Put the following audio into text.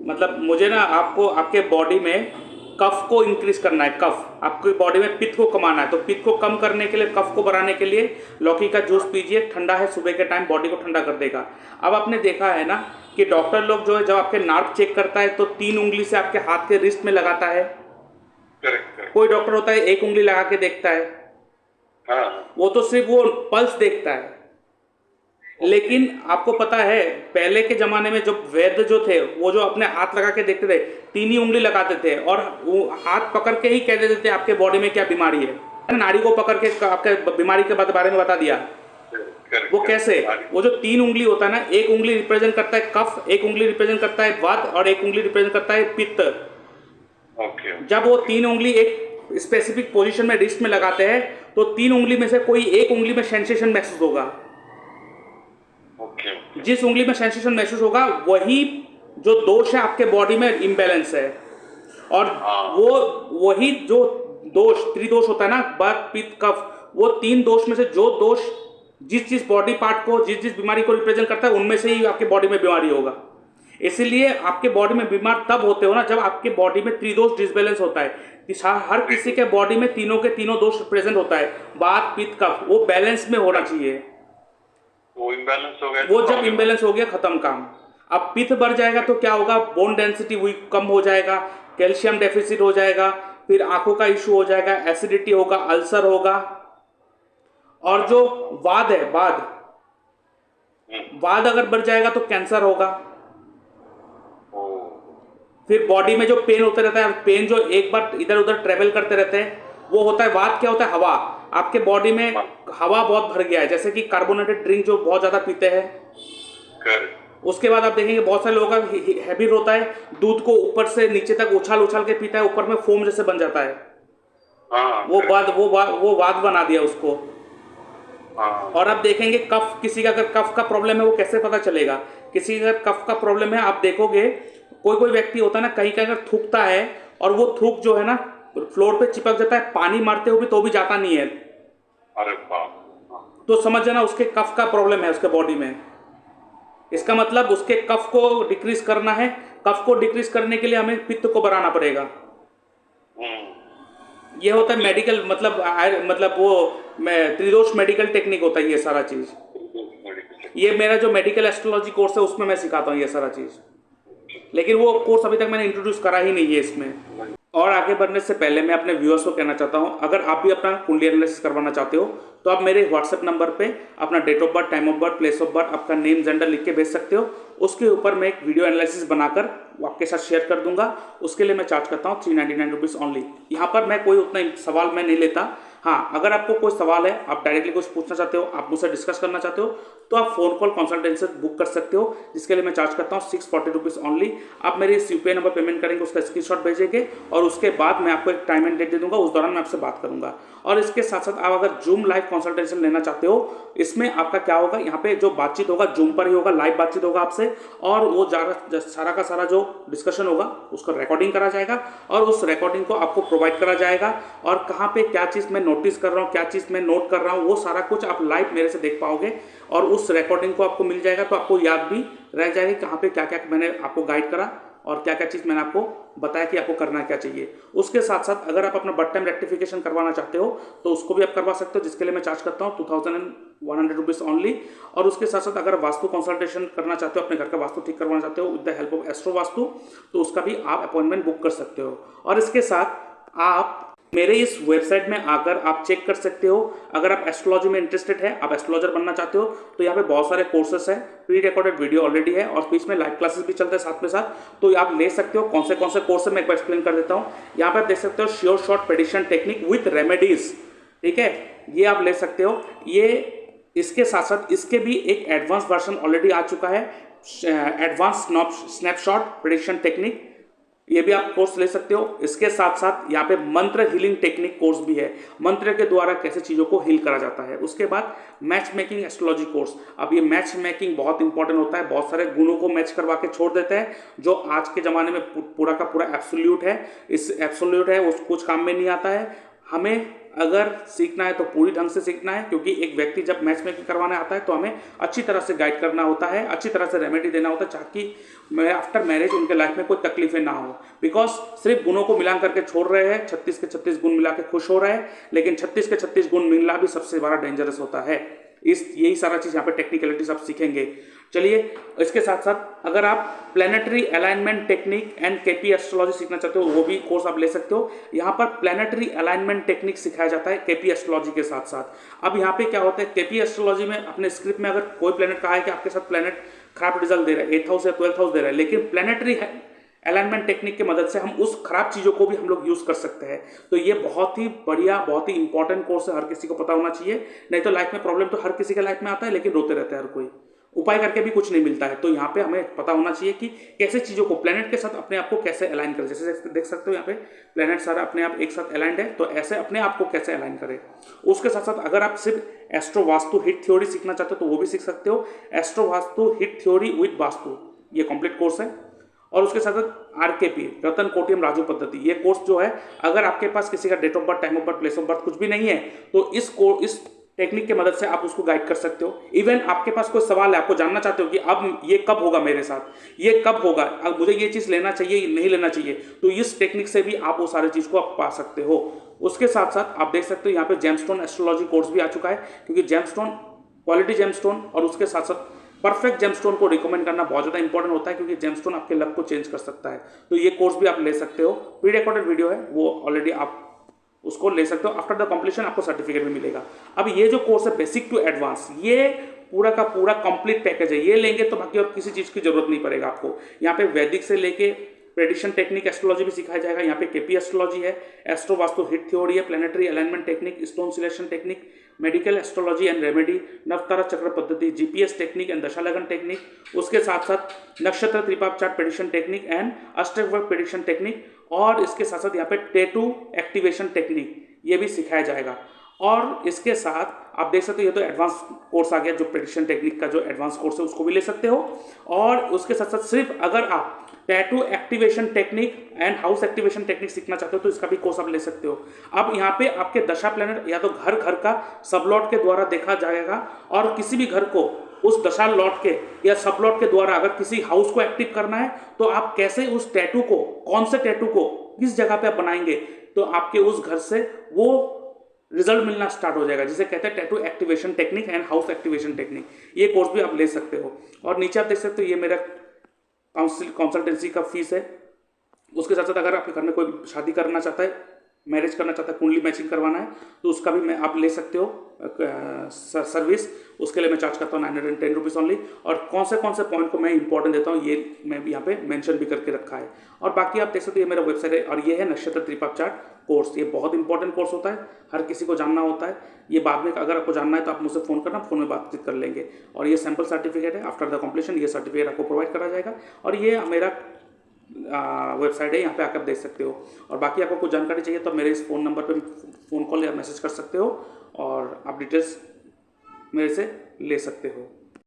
मतलब मुझे ना आपको आपके बॉडी में कफ को इंक्रीज करना है। कफ आपकी बॉडी में पित्त को कमाना है, तो पित्त को कम करने के लिए, कफ को बढ़ाने के लिए लौकी का जूस पीजिए। ठंडा है, सुबह के टाइम बॉडी को ठंडा कर देगा। अब आपने देखा है ना कि डॉक्टर लोग जो है जब आपके नार्व चेक करता है तो 3 उंगली से आपके हाथ के रिस्ट में लगाता है। करेक्ट। कोई डॉक्टर होता है 1 उंगली लगा के देखता है। हाँ। वो तो सिर्फ वो पल्स देखता है। लेकिन आपको पता है पहले के जमाने में जो वैद्य जो थे वो जो अपने हाथ लगा के देखते थे, 3 ही उंगली लगाते थे और वो हाथ पकड़ के ही कह देते थे आपके बॉडी में क्या बीमारी है। नाड़ी को पकड़ के आपके बीमारी के बारे में बता दिया। वो कैसे? वो जो 3 उंगली होता है ना, 1 उंगली रिप्रेजेंट करता है कफ, 1 उंगली रिप्रेजेंट करता है वात और 1 उंगली रिप्रेजेंट करता है पित्त। जब वो 3 उंगली एक स्पेसिफिक पोजीशन में रिस्ट में लगाते हैं तो 3 उंगली में से कोई 1 उंगली में सेंसेशन महसूस होगा। जिस उंगली में सेंसेशन महसूस होगा वही जो दोष है आपके बॉडी में इम्बैलेंस है। और वो वही जो दोष त्रिदोष होता है ना, वात पित्त कफ, वो 3 दोष में से जो दोष जिस बॉडी पार्ट को जिस बीमारी को रिप्रेजेंट करता है उनमें से ही आपके बॉडी में बीमारी होगा। इसीलिए आपके बॉडी में बीमार तब होते हो ना जब आपके बॉडी में त्रिदोष डिसबैलेंस होता है। हर किसी के बॉडी में तीनों के तीनों दोष प्रेजेंट होता है, वात पित्त कफ, वो बैलेंस में होना चाहिए। वो इम्बैलेंस हो गया, वो जब इम्बैलेंस हो गया खत्म काम। अब पित्त बढ़ जाएगा तो क्या होगा, बोन डेंसिटी कम हो जाएगा, कैल्शियम डेफिसिट हो जाएगा, फिर आंखों का इशू हो जाएगा, एसिडिटी होगा, अल्सर होगा। और जो वाद है, वाद अगर बढ़ जाएगा तो कैंसर होगा। फिर बॉडी में जो पेन होते रहता है, पेन जो एक बार इधर उधर ट्रेवल करते रहते हैं, वो होता है वाद। क्या होता है? हवा। आपके बॉडी में हवा बहुत भर गया है, जैसे कि कार्बोनेटेड ड्रिंक जो बहुत ज्यादा पीते हैं। उसके बाद आप देखेंगे बहुत सारे लोगों का हैबिट होता है दूध को ऊपर से नीचे तक उछाल उछाल के पीता है, ऊपर में फोम जैसे बन जाता है। वो वाद बना दिया उसको। और आप देखेंगे कफ, किसी का अगर कफ का प्रॉब्लम है वो कैसे पता चलेगा? किसी का कफ का प्रॉब्लम है, आप देखोगे कोई व्यक्ति होता है ना, कहीं अगर थूकता है और वो थूक जो है ना फ्लोर पे चिपक जाता है, पानी मारते हुए तो भी जाता नहीं है। अरे बाप। तो समझ जाना उसके कफ का प्रॉब्लम है उसके बॉडी में। इसका मतलब उसके कफ को डिक्रीज करना है। कफ को डिक्रीज करने के लिए हमें पित्त को बढ़ाना पड़ेगा। ये होता है मेडिकल, मतलब वो त्रिदोष मेडिकल टेक्निक होता है ये सारा चीज। ये मेरा जो मेडिकल एस्ट्रोलॉजी कोर्स है उसमें मैं सिखाता हूँ ये सारा चीज, लेकिन वो कोर्स अभी तक मैंने इंट्रोड्यूस करा ही नहीं है इसमें। और आगे बढ़ने से पहले मैं अपने व्यूअर्स को कहना चाहता हूं, अगर आप भी अपना कुंडली एनालिसिस करवाना चाहते हो तो आप मेरे व्हाट्सएप नंबर पे अपना date of birth, time of birth, place of birth, आपका नेम, जेंडर लिख के भेज सकते हो। उसके ऊपर मैं एक वीडियो एनालिसिस बनाकर आपके साथ शेयर कर दूंगा। उसके लिए मैं चार्ज करता हूँ 399 रुपीज़ ओनली। यहाँ पर मैं कोई उतना सवाल मैं नहीं लेता। हाँ, अगर आपको कोई सवाल है, आप डायरेक्टली कुछ पूछना चाहते हो, आप मुझसे डिस्कस करना चाहते हो, तो आप फोन कॉल कंसल्टेंसी बुक कर सकते हो, जिसके लिए मैं चार्ज करता हूँ 640 रुपीज़ ओनली। आप मेरे इस यूपीआई नंबर पेमेंट करेंगे, उसका स्क्रीनशॉट भेजेंगे और उसके बाद मैं आपको एक टाइम एंड डेट दे दूंगा, उस दौरान मैं आपसे बात करूंगा। और इसके साथ साथ आप अगर जूम लाइव कंसल्टेशन लेना चाहते हो, इसमें आपका क्या होगा, यहाँ पे जो बातचीत होगा जूम पर ही होगा, लाइव बातचीत होगा आपसे, और वो सारा का सारा जो डिस्कशन होगा उसको रिकॉर्डिंग करा जाएगा और उस रिकॉर्डिंग को आपको प्रोवाइड करा जाएगा। और कहाँ पे क्या चीज़ मैं नोटिस कर रहा हूँ, क्या चीज़ मैं नोट कर रहा हूँ, वो सारा कुछ आप लाइव मेरे से देख पाओगे और उस रिकॉर्डिंग को आपको मिल जाएगा। तो आपको याद भी रह जाएगी कहाँ पे क्या क्या मैंने आपको गाइड करा और क्या क्या चीज़ मैंने आपको बताया कि आपको करना क्या चाहिए। उसके साथ साथ अगर आप अपना बर्थ टाइम रेक्टिफिकेशन करवाना चाहते हो तो उसको भी आप करवा सकते हो, जिसके लिए मैं चार्ज करता हूँ 2100 रुपीज़ ओनली। और उसके साथ साथ अगर वास्तु कंसल्टेशन करना चाहते हो, अपने घर का वास्तु ठीक करवाना चाहते हो with the help of astro vastu, तो उसका भी आप अपॉइंटमेंट बुक कर सकते हो। और इसके साथ आप मेरे इस वेबसाइट में आकर आप चेक कर सकते हो, अगर आप एस्ट्रोलॉजी में इंटरेस्टेड है, आप एस्ट्रोलॉजर बनना चाहते हो, तो यहाँ पे बहुत सारे कोर्सेस है, प्री रिकॉर्डेड वीडियो ऑलरेडी है और बीच में लाइव क्लासेस भी चलते हैं साथ में साथ, तो आप ले सकते हो। कौन से कोर्स है मैं एक बार एक्सप्लेन कर देता हूँ। यहाँ पे आप देख सकते हो sure short prediction technique with remedies, ठीक है, ये आप ले सकते हो। ये इसके साथ साथ इसके भी एक एडवांस वर्जन ऑलरेडी आ चुका है, एडवांस स्नैपशॉट प्रेडिक्शन टेक्निक, ये भी आप कोर्स ले सकते हो। इसके साथ साथ यहाँ पे मंत्र हीलिंग टेक्निक कोर्स भी है, मंत्र के द्वारा कैसे चीज़ों को हील करा जाता है। उसके बाद मैच मेकिंग एस्ट्रोलॉजी कोर्स। अब ये मैच मेकिंग बहुत इंपॉर्टेंट होता है, बहुत सारे गुणों को मैच करवा के छोड़ देते हैं, जो आज के ज़माने में पूरा का पूरा एब्सोल्यूट है। इस एब्सोल्यूट है वो कुछ काम में नहीं आता है। हमें अगर सीखना है तो पूरी ढंग से सीखना है, क्योंकि एक व्यक्ति जब मैच मेकिंग करवाने आता है तो हमें अच्छी तरह से गाइड करना होता है, अच्छी तरह से रेमेडी देना होता है, ताकि आफ्टर मैरिज उनके लाइफ में कोई तकलीफें ना हो। बिकॉज सिर्फ गुणों को मिला करके छोड़ रहे हैं, 36 के 36 गुण मिला के खुश हो रहे हैं, लेकिन 36 के 36 गुण मिलना भी सबसे बड़ा डेंजरस होता है। यही सारा चीज़ यहाँ पे टेक्निकलिटीज आप सीखेंगे। चलिए, इसके साथ साथ अगर आप planetary alignment technique and KP astrology सीखना चाहते हो, वो भी कोर्स आप ले सकते हो। यहाँ पर प्लैनेटरी अलाइनमेंट टेक्निक सिखाया जाता है केपी एस्ट्रोलॉजी के साथ साथ। अब यहाँ पे क्या होता है, केपी एस्ट्रोलॉजी में अपने स्क्रिप्ट में अगर कोई प्लैनेट कहा है कि आपके साथ प्लैनेट खराब रिजल्ट दे रहा है, 8th हाउस या 12th हाउस दे रहा है, लेकिन प्लैनेटरी अलाइनमेंट टेक्निक की मदद से हम उस खराब चीज़ों को भी हम लोग यूज़ कर सकते हैं। तो ये बहुत ही बढ़िया, बहुत ही इंपॉर्टेंट कोर्स है, हर किसी को पता होना चाहिए। नहीं तो लाइफ में प्रॉब्लम तो हर किसी के लाइफ में आता है, लेकिन रोते रहते हैं हर कोई, उपाय करके भी कुछ नहीं मिलता है। तो यहाँ पे हमें पता होना चाहिए कि कैसे चीज़ों को प्लैनेट के साथ अपने आप को कैसे अलाइन करें। जैसे देख सकते हो यहाँ पे प्लैनेट सारा अपने आप एक साथ अलाइंड है, तो ऐसे अपने आप को कैसे अलाइन करें। उसके साथ साथ अगर आप सिर्फ एस्ट्रो वास्तु हिट थ्योरी सीखना चाहते हो तो वो भी सीख सकते हो। Astro vastu hit theory with vastu, ये कंप्लीट कोर्स है। और उसके साथ साथ आरकेपी, रतन कोटियम राजू पद्धति, ये कोर्स जो है, अगर आपके पास किसी का date of birth, time of birth, place of birth कुछ भी नहीं है तो इस टेक्निक की मदद से आप उसको गाइड कर सकते हो। इवन आपके पास कोई सवाल है, आपको जानना चाहते हो कि अब ये कब होगा मेरे साथ, ये कब होगा, अब मुझे ये चीज़ लेना चाहिए नहीं लेना चाहिए, तो इस टेक्निक से भी आप वो सारी चीज़ को आप पा सकते हो। उसके साथ साथ आप देख सकते हो यहाँ पे जेमस्टोन एस्ट्रोलॉजी कोर्स भी आ चुका है, क्योंकि जेमस्टोन, क्वालिटी जेमस्टोन और उसके साथ साथ परफेक्ट जेमस्टोन को रिकमेंड करना बहुत ज़्यादा इंपॉर्टेंट होता है, क्योंकि जेमस्टोन आपके लक को चेंज कर सकता है। तो ये कोर्स भी आप ले सकते हो, प्री रिकॉर्डेड वीडियो है, वो ऑलरेडी आप उसको ले सकते हो। आफ्टर द कंप्लीशन आपको सर्टिफिकेट भी मिलेगा। अब ये जो कोर्स है बेसिक टू एडवांस, ये पूरा का पूरा कंप्लीट पैकेज है। ये लेंगे तो बाकी और किसी चीज़ की जरूरत नहीं पड़ेगा आपको। यहाँ पे वैदिक से लेके प्रेडिक्शन टेक्निक एस्ट्रोलॉजी भी सिखाया जाएगा। यहाँ पे केपी एस्ट्रोलॉजी है, एस्ट्रो वास्तु हिट थ्योरी है, planetary alignment technique, stone selection technique, medical astrology and remedy, Navatara chakra पद्धति, जीपीएस टेक्निक एंड दशालगन टेक्निक, उसके साथ साथ नक्षत्र त्रिपाप चार्ट प्रेडिक्शन टेक्निक एंड अष्टवर्ग प्रेडिक्शन टेक्निक, और इसके साथ साथ यहाँ पे टैटू एक्टिवेशन टेक्निक ये भी सिखाया जाएगा। और इसके साथ आप देख सकते हो ये तो एडवांस कोर्स आ गया, जो प्रेडिक्शन टेक्निक का जो एडवांस कोर्स है उसको भी ले सकते हो। और उसके साथ साथ सिर्फ अगर आप tattoo activation technique and house activation technique सीखना चाहते हो तो इसका भी कोर्स आप ले सकते हो। अब यहाँ पे आपके दशा प्लैनेट या तो घर घर का सबलॉट के द्वारा देखा जाएगा, और किसी भी घर को उस दशा लॉट के या सबलॉट के द्वारा अगर किसी हाउस को एक्टिव करना है तो आप कैसे उस टैटू को, कौन से टैटू को किस जगह पे आप बनाएंगे तो आपके उस घर से वो रिजल्ट मिलना स्टार्ट हो जाएगा, जिसे कहते हैं tattoo activation technique and house activation technique. ये कोर्स भी आप ले सकते हो। और नीचे आप देख सकते हो ये मेरा कंसल्टेंसी का फीस है। उसके साथ साथ अगर आपके घर में कोई शादी करना चाहता है, मैरिज करना चाहता है, कुंडली मैचिंग करवाना है तो उसका भी आप ले सकते हो सर्विस। उसके लिए मैं चार्ज करता हूँ 910 रुपीज़ ओनली। और कौन से पॉइंट को मैं इंपॉर्टेंट देता हूँ ये मैं भी यहाँ पे मेंशन भी करके रखा है। और बाकी आप देख सकते हो ये मेरा वेबसाइट है, और ये है नक्षत्र त्रिपाप चार्ट कोर्स। ये बहुत इंपॉर्टेंट कोर्स होता है, हर किसी को जानना होता है। ये बाद में अगर आपको जानना है तो आप मुझसे फ़ोन करना, फ़ोन में बातचीत कर लेंगे। और ये सैम्पल सर्टिफिकेट है, आफ्टर द कंप्लीशन ये सर्टिफिकेट आपको प्रोवाइड करा जाएगा। और ये मेरा वेबसाइट है, यहाँ पे आकर देख सकते हो। और बाकी आपको कुछ जानकारी चाहिए तो मेरे इस फ़ोन नंबर पे फ़ोन कॉल या मैसेज कर सकते हो, और आप डिटेल्स मेरे से ले सकते हो।